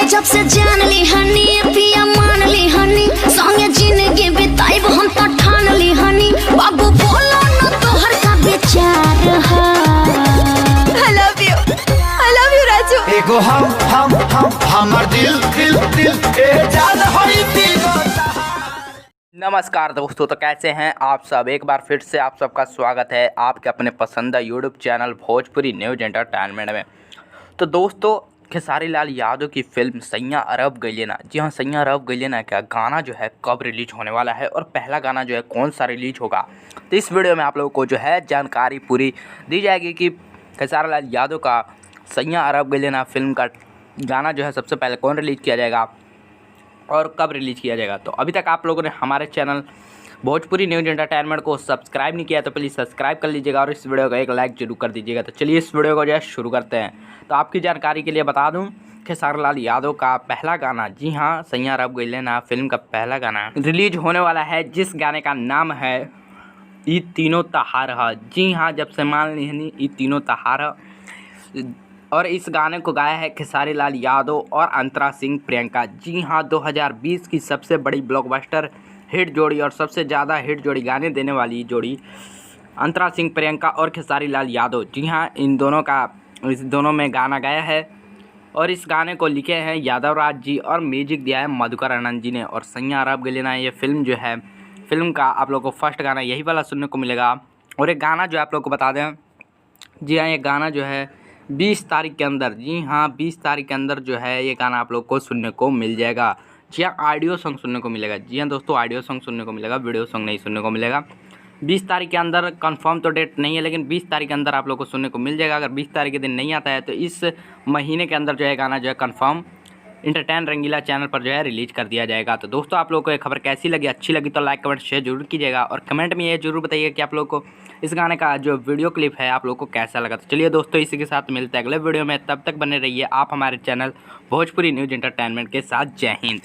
जब से जान ली हनी पिया मान ली हनी संगे जिंदगी बिताइब हम तो ठान ली हनी बाबू बोलो न तोहर का विचार है। I love you Raju. एगो हम हमर दिल दिल दिल ए जान होई दीवाना। नमस्कार दोस्तों, तो कैसे हैं आप सब। एक बार फिर से आप सबका स्वागत है आपके अपने पसंदीदा YouTube channel Bhojpuri news entertainment में। तो दोस्तों, खेसारी लाल यादव की फिल्म सैयां अरब गइले ना, जी हाँ सैयां अरब गइले ना का गाना जो है कब रिलीज होने वाला है और पहला गाना जो है कौन सा रिलीज होगा, तो इस वीडियो में आप लोगों को जो है जानकारी पूरी दी जाएगी कि खेसारी लाल यादव का सैयां अरब गइले ना फिल्म का गाना जो है सबसे पहले कौन रिलीज़ किया जाएगा और कब रिलीज़ किया जाएगा। तो अभी तक आप लोगों ने हमारे चैनल भोजपुरी न्यूज एंटरटेनमेंट को सब्सक्राइब नहीं किया तो प्लीज़ सब्सक्राइब कर लीजिएगा और इस वीडियो को एक लाइक जरूर कर दीजिएगा। तो चलिए इस वीडियो को जो है शुरू करते हैं। तो आपकी जानकारी के लिए बता दूं, खेसारी लाल यादव का पहला गाना, जी हाँ सैयां अरब गइले ना फिल्म का पहला गाना रिलीज होने वाला है, जिस गाने का नाम है ई तीनों तहार है। जी हाँ, जब से मान ली ई तीनों तहार है और इस गाने को गाया है खेसारी लाल यादव और अंतरा सिंह प्रियंका। जी हाँ, 2020 की सबसे बड़ी ब्लॉकबस्टर हिट जोड़ी और सबसे ज़्यादा हिट जोड़ी गाने देने वाली जोड़ी अंतरा सिंह प्रियंका और खेसारी लाल यादव। जी हाँ, इस दोनों में गाना गाया है और इस गाने को लिखे हैं यादव राज जी और म्यूजिक दिया है मधुकर आनंद जी ने। और सैयां अरब गइले ना ये फिल्म जो है, फिल्म का आप लोग को फर्स्ट गाना यही वाला सुनने को मिलेगा। और एक गाना जो आप लोग को बता दें, जी हाँ ये गाना जो है 20 तारीख के अंदर, जी हाँ 20 तारीख के अंदर जो है ये गाना आप लोग को सुनने को मिल जाएगा। जी हाँ, ऑडियो सॉन्ग सुनने को मिलेगा। जी हाँ दोस्तों, ऑडियो सॉन्ग सुनने को मिलेगा, वीडियो सॉन्ग नहीं सुनने को मिलेगा। 20 तारीख के अंदर, कंफर्म तो डेट नहीं है लेकिन 20 तारीख के अंदर आप लोग को सुनने को मिल जाएगा। अगर 20 तारीख के दिन नहीं आता है तो इस महीने के अंदर जो है गाना जो है कंफर्म इंटरटेन रंगीला चैनल पर जो है रिलीज कर दिया जाएगा। तो दोस्तों, आप लोगों को ये खबर कैसी लगी, अच्छी लगी तो लाइक कमेंट शेयर जरूर कीजिएगा और कमेंट में ये जरूर बताइएगा कि आप लोग को इस गाने का जो वीडियो क्लिप है आप लोग को कैसा लगा। तो चलिए दोस्तों, इसी के साथ मिलते हैं अगले वीडियो में। तब तक बने रहिए आप हमारे चैनल भोजपुरी न्यूज एंटरटेनमेंट के साथ। जय हिंद।